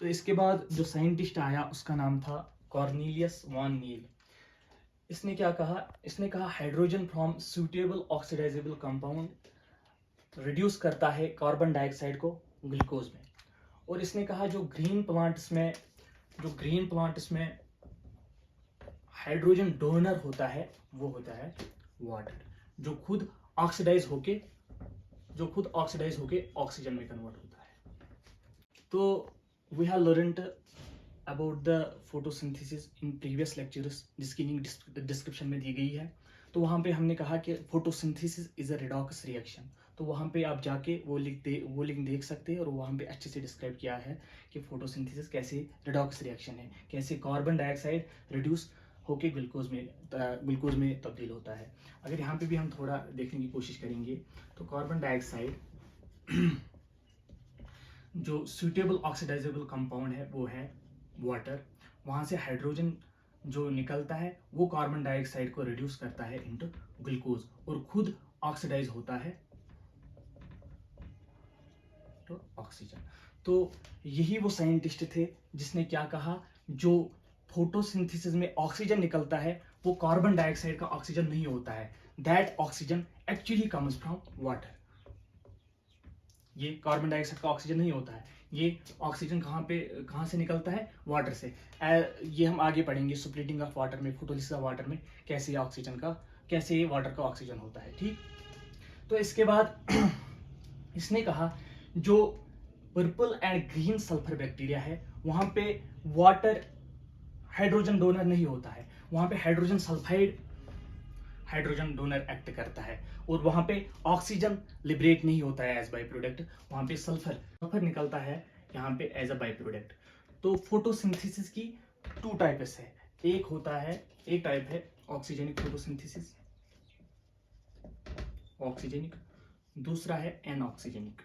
तो इसके बाद जो साइंटिस्ट आया उसका नाम था कॉर्नेलियस वॉन नील। इसने क्या कहा, इसने कहा hydrogen from suitable oxidisable compound reduce करता है कार्बन डाइऑक्साइड को ग्लूकोज में। और इसने कहा जो ग्रीन प्लांट्स में हाइड्रोजन डोनर होता है वो होता है वाटर, जो खुद ऑक्सीडाइज होके ऑक्सीजन में कन्वर्ट होता है। तो we have learned about the photosynthesis in previous lectures, जिसकी लिंक डिस्क्रिप्शन में दी गई है। तो वहाँ पे हमने कहा कि photosynthesis is a redox reaction, तो वहाँ पे आप जाके वो लिंक देख सकते हैं, और वहाँ पे अच्छे से डिस्क्राइब किया है कि फोटोसिंथेसिस कैसे रेडॉक्स रिएक्शन है, कैसे कार्बन डाइऑक्साइड रिड्यूस होके ग्लूकोज में तब्दील होता है। अगर यहाँ पे भी हम थोड़ा देखने की कोशिश करेंगे तो कार्बन डाइऑक्साइड जो सूटेबल ऑक्सीडाइजेबल कंपाउंड है वो है वाटर। वहाँ से हाइड्रोजन जो निकलता है वो कार्बन डाइऑक्साइड को रिड्यूस करता है इनटू ग्लूकोज, और खुद ऑक्सीडाइज होता है तो ऑक्सीजन। तो यही वो साइंटिस्ट थे जिसने क्या कहा, जो फोटोसिंथेसिस में ऑक्सीजन निकलता है वो कार्बन डाइऑक्साइड का ऑक्सीजन नहीं होता है, that oxygen actually comes from water. ये कार्बन डाइऑक्साइड का ऑक्सीजन नहीं होता है, ये ऑक्सीजन कहाँ से निकलता है, वाटर से। ये हम आगे पढ़ेंगे स्प्लिटिंग ऑफ वाटर में, फोटोलिसिस ऑफ वाटर में कैसे ये वाटर का ऑक्सीजन होता है। ठीक, तो इसके बाद इसने कहा जो purple and green sulphur bacteria है वहां पे वाटर हाइड्रोजन डोनर नहीं होता है, वहां पे hydrogen sulphide hydrogen donor act करता है, और वहां पे ऑक्सीजन लिबरेट नहीं होता है एज बाई प्रोडक्ट, वहां पे सल्फर निकलता है यहाँ पे एज अ बाई प्रोडक्ट। तो फोटोसिंथेसिस की टू टाइप्स है, एक टाइप है ऑक्सीजनिक फोटोसिंथेसिस, ऑक्सीजनिक, दूसरा है एनऑक्सीजनिक।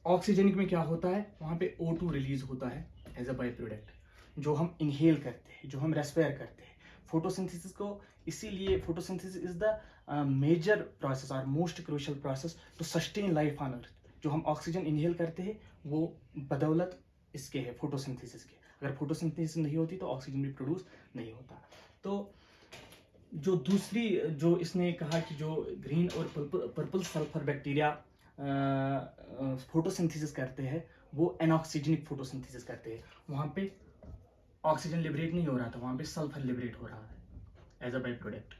ऑक्सीजनिक में क्या होता है, वहां पे O2 रिलीज होता है एज अ बाई प्रोडक्ट, जो हम इनहेल करते हैं, जो हम रेस्पायर करते हैं। फोटोसिंथेसिस को इसीलिए photosynthesis is the major process और most crucial process to sustain life on earth. जो हम ऑक्सीजन इनहेल करते हैं वो बदौलत इसके है, फोटोसिंथेसिस के। अगर फोटोसिंथेसिस नहीं होती तो ऑक्सीजन भी प्रोड्यूस नहीं होता। तो जो इसने कहा कि जो ग्रीन और पर्पल सल्फर बैक्टीरिया फोटोसिंथेसिस करते हैं वो एनऑक्सीजनिक फोटोसिंथेसिस करते हैं, वहां पे ऑक्सीजन लिबरेट नहीं हो रहा था, वहां पे सल्फर लिबरेट हो रहा है एज अ बाई प्रोडक्ट।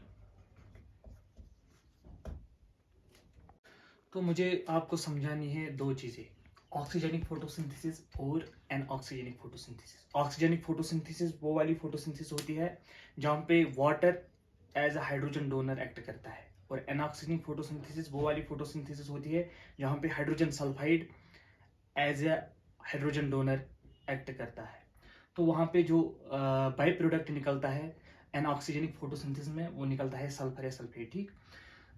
तो मुझे आपको समझानी है दो चीजें, ऑक्सीजनिक फोटोसिंथेसिस और एनऑक्सीजनिक फोटोसिंथेसिस। ऑक्सीजनिक फोटोसिंथेसिस वो वाली फोटोसिंथेसिस होती है जहाँ पे water as a hydrogen donor act करता है, और एनऑक्सीजनिक फोटोसिंथेसिस वो वाली फोटोसिंथेसिस होती है जहाँ पे hydrogen sulphide as a hydrogen donor act करता है। तो वहाँ पे जो बाई प्रोडक्ट निकलता है एनऑक्सीजनिक फोटोसिंथेसिस में वो निकलता है सल्फर या सल्फेट। ठीक,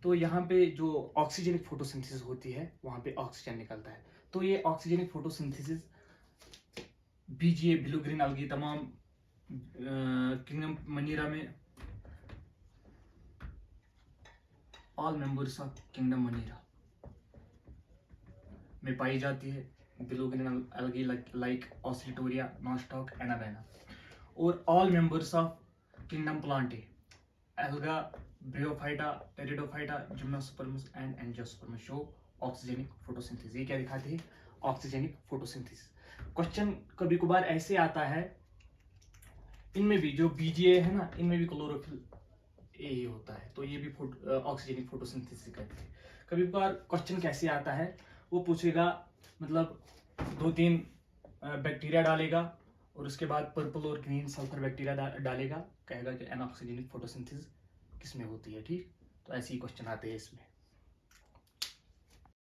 तो यहाँ पे जो ऑक्सीजनिक फोटोसिंथेसिस होती है वहाँ पे ऑक्सीजन निकलता है। तो ये oxygenic photosynthesis BGA blue green algae तमाम किंगडम मनीरा में, all members of kingdom Monera में पाई जाती है, blue green algae like Oscillatoria, Nostoc, Anabaena, और all members of kingdom Plantae, algae, Bryophyta, Pteridophyta, gymnosperms and angiosperms show oxygenic photosynthesis. ये क्या दिखाते हैं, ऑक्सीजनिक फोटोसिंथेसिस। क्वेश्चन कभी कभार ऐसे आता है, इनमें भी जो बीजीए है ना, इनमें भी क्लोरोफिल ए ही होता है, तो ये भी ऑक्सीजनिक फोटोसिंथेसिस करते हैं। कभी कभार क्वेश्चन कैसे आता है, वो पूछेगा मतलब 2-3 बैक्टीरिया डालेगा और उसके बाद पर्पल और ग्रीन सल्फर बैक्टीरिया डालेगा, कहेगा कि एनऑक्सीजनिक फोटोसिंथेसिस किसमें होती है। ठीक, तो ऐसे ही क्वेश्चन आते हैं इसमें।